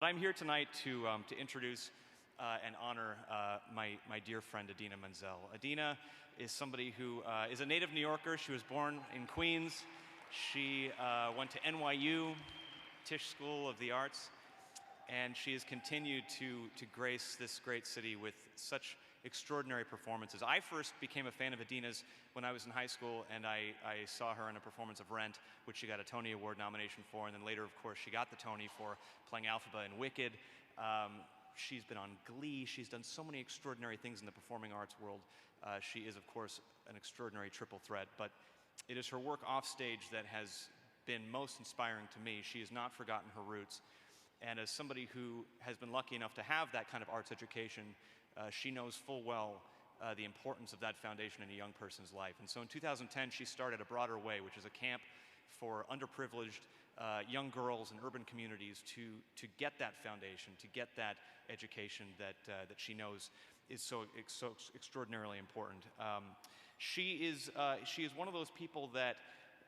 I'm here tonight to introduce and honor my dear friend Idina Menzel. Idina is somebody who is a native New Yorker. She was born in Queens. She went to NYU, Tisch School of the Arts, and she has continued to grace this great city with such extraordinary performances. I first became a fan of Idina's when I was in high school, and I saw her in a performance of Rent, which she got a Tony Award nomination for, and then later, of course, she got the Tony for playing Elphaba in Wicked. She's been on Glee. She's done so many extraordinary things in the performing arts world. She is, of course, an extraordinary triple threat, but it is her work off stage that has been most inspiring to me. She has not forgotten her roots. And as somebody who has been lucky enough to have that kind of arts education, she knows full well the importance of that foundation in a young person's life. And so in 2010, she started BroaderWay, which is a camp for underprivileged young girls in urban communities to get that foundation, to get that education that she knows is so extraordinarily important. She is one of those people that,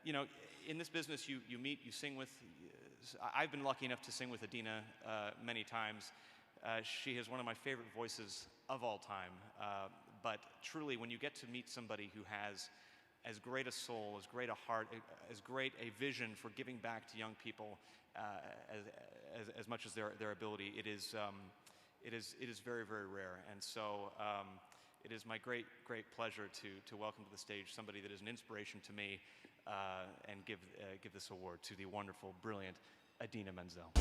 you know, in this business you meet, you sing with. I've been lucky enough to sing with Idina many times. She is one of my favorite voices of all time. But truly, when you get to meet somebody who has as great a soul, as great a heart, as great a vision for giving back to young people as much as their ability, it is very, very rare. And so it is my great pleasure to welcome to the stage somebody that is an inspiration to me and give this award to the wonderful, brilliant Idina Menzel.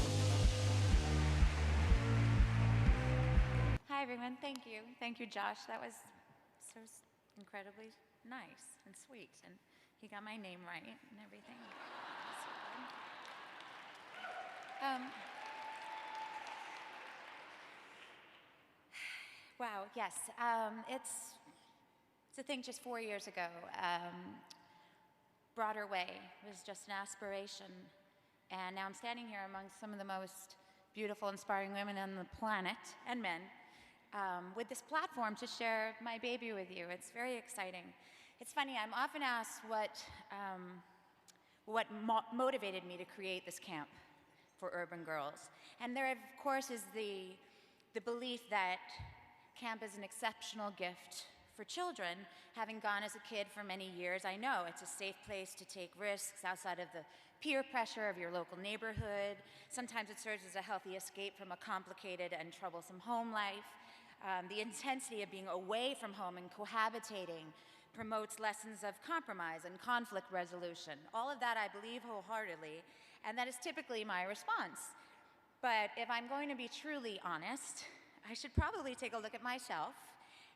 Hi, everyone. Thank you. Thank you, Josh. That was so incredibly nice and sweet. And he got my name right and everything. Wow, yes. It's a thing just 4 years ago. BroaderWay was just an aspiration. And now I'm standing here amongst some of the most beautiful, inspiring women on the planet, and men, with this platform to share my baby with you. It's very exciting. It's funny, I'm often asked what motivated me to create this camp for urban girls. And there, of course, is the belief that camp is an exceptional gift for children. Having gone as a kid for many years, I know it's a safe place to take risks outside of the peer pressure of your local neighborhood. Sometimes it serves as a healthy escape from a complicated and troublesome home life. The intensity of being away from home and cohabitating promotes lessons of compromise and conflict resolution. All of that I believe wholeheartedly, and that is typically my response. But if I'm going to be truly honest, I should probably take a look at myself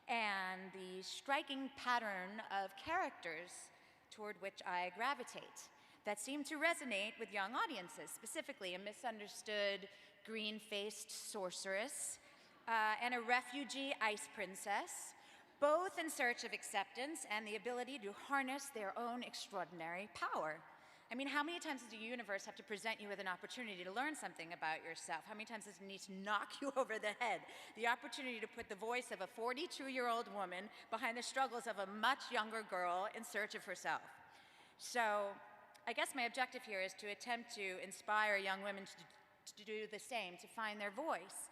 and the striking pattern of characters toward which I gravitate that seem to resonate with young audiences, specifically a misunderstood green-faced sorceress and a refugee ice princess, both in search of acceptance and the ability to harness their own extraordinary power. I mean, how many times does the universe have to present you with an opportunity to learn something about yourself? How many times does it need to knock you over the head? The opportunity to put the voice of a 42-year-old woman behind the struggles of a much younger girl in search of herself. So I guess my objective here is to attempt to inspire young women to do the same, to find their voice.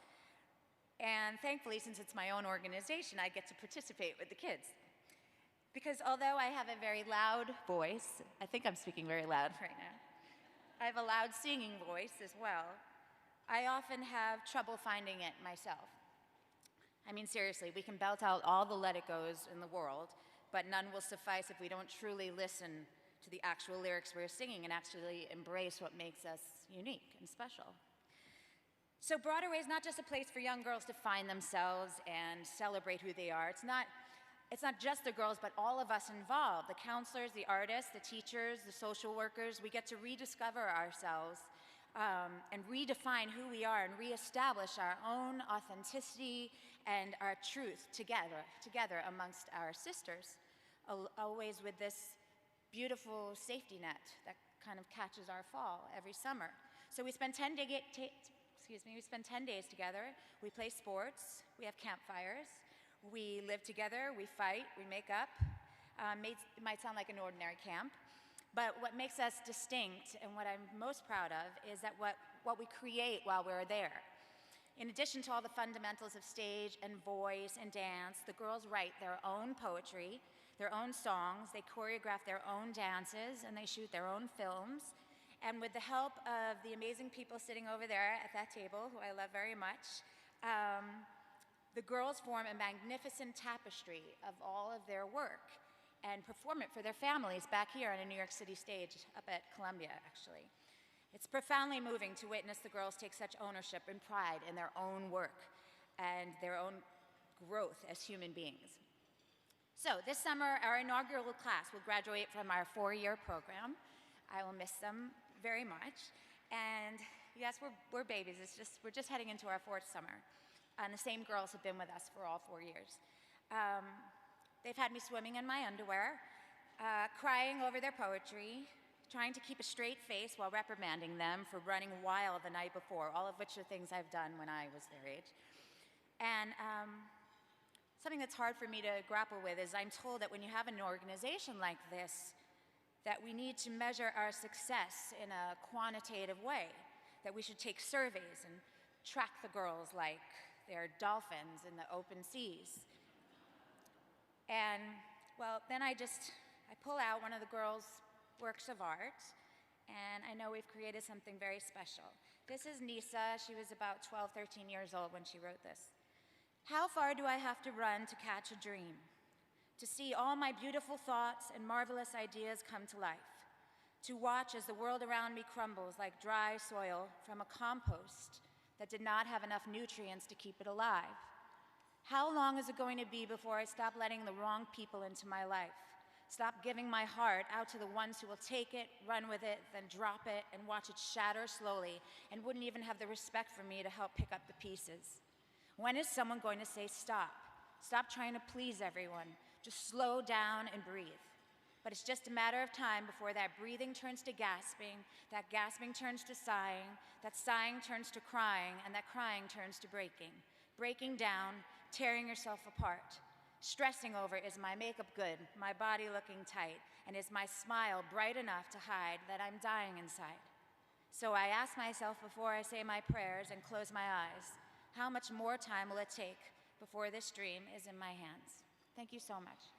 And thankfully, since it's my own organization, I get to participate with the kids. Because although I have a very loud voice, I think I'm speaking very loud right now, I have a loud singing voice as well, I often have trouble finding it myself. I mean, seriously, we can belt out all the let it goes in the world, but none will suffice if we don't truly listen to the actual lyrics we're singing and actually embrace what makes us unique and special. So BroaderWay is not just a place for young girls to find themselves and celebrate who they are. It's not just the girls, but all of us involved, the counselors, the artists, the teachers, the social workers. We get to rediscover ourselves and redefine who we are and reestablish our own authenticity and our truth together amongst our sisters, always with this beautiful safety net that kind of catches our fall every summer. So we spend 10 days together. We play sports, we have campfires, we live together, we fight, we make up. It might sound like an ordinary camp, but what makes us distinct and what I'm most proud of is that what what we create while we're there. In addition to all the fundamentals of stage and voice and dance, the girls write their own poetry, their own songs, they choreograph their own dances, and they shoot their own films. And with the help of the amazing people sitting over there at that table, who I love very much, the girls form a magnificent tapestry of all of their work and perform it for their families back here on a New York City stage up at Columbia, actually. It's profoundly moving to witness the girls take such ownership and pride in their own work and their own growth as human beings. So this summer, our inaugural class will graduate from our 4-year program. I will miss them very much. And yes, we're babies. We're just heading into our 4th summer. And the same girls have been with us for all 4 years. They've had me swimming in my underwear, crying over their poetry, trying to keep a straight face while reprimanding them for running wild the night before, all of which are things I've done when I was their age. And something that's hard for me to grapple with is I'm told that when you have an organization like this, that we need to measure our success in a quantitative way, that we should take surveys and track the girls like they're dolphins in the open seas. And, well, then I pull out one of the girls' works of art, and I know we've created something very special. This is Nisa. She was about 12, 13 years old when she wrote this. How far do I have to run to catch a dream? To see all my beautiful thoughts and marvelous ideas come to life? To watch as the world around me crumbles like dry soil from a compost that did not have enough nutrients to keep it alive? How long is it going to be before I stop letting the wrong people into my life? Stop giving my heart out to the ones who will take it, run with it, then drop it, and watch it shatter slowly, and wouldn't even have the respect for me to help pick up the pieces? When is someone going to say stop? Stop trying to please everyone. Just slow down and breathe. But it's just a matter of time before that breathing turns to gasping, that gasping turns to sighing, that sighing turns to crying, and that crying turns to breaking. Breaking down, tearing yourself apart. Stressing over, is my makeup good, my body looking tight, and is my smile bright enough to hide that I'm dying inside? So I ask myself before I say my prayers and close my eyes, how much more time will it take before this dream is in my hands? Thank you so much.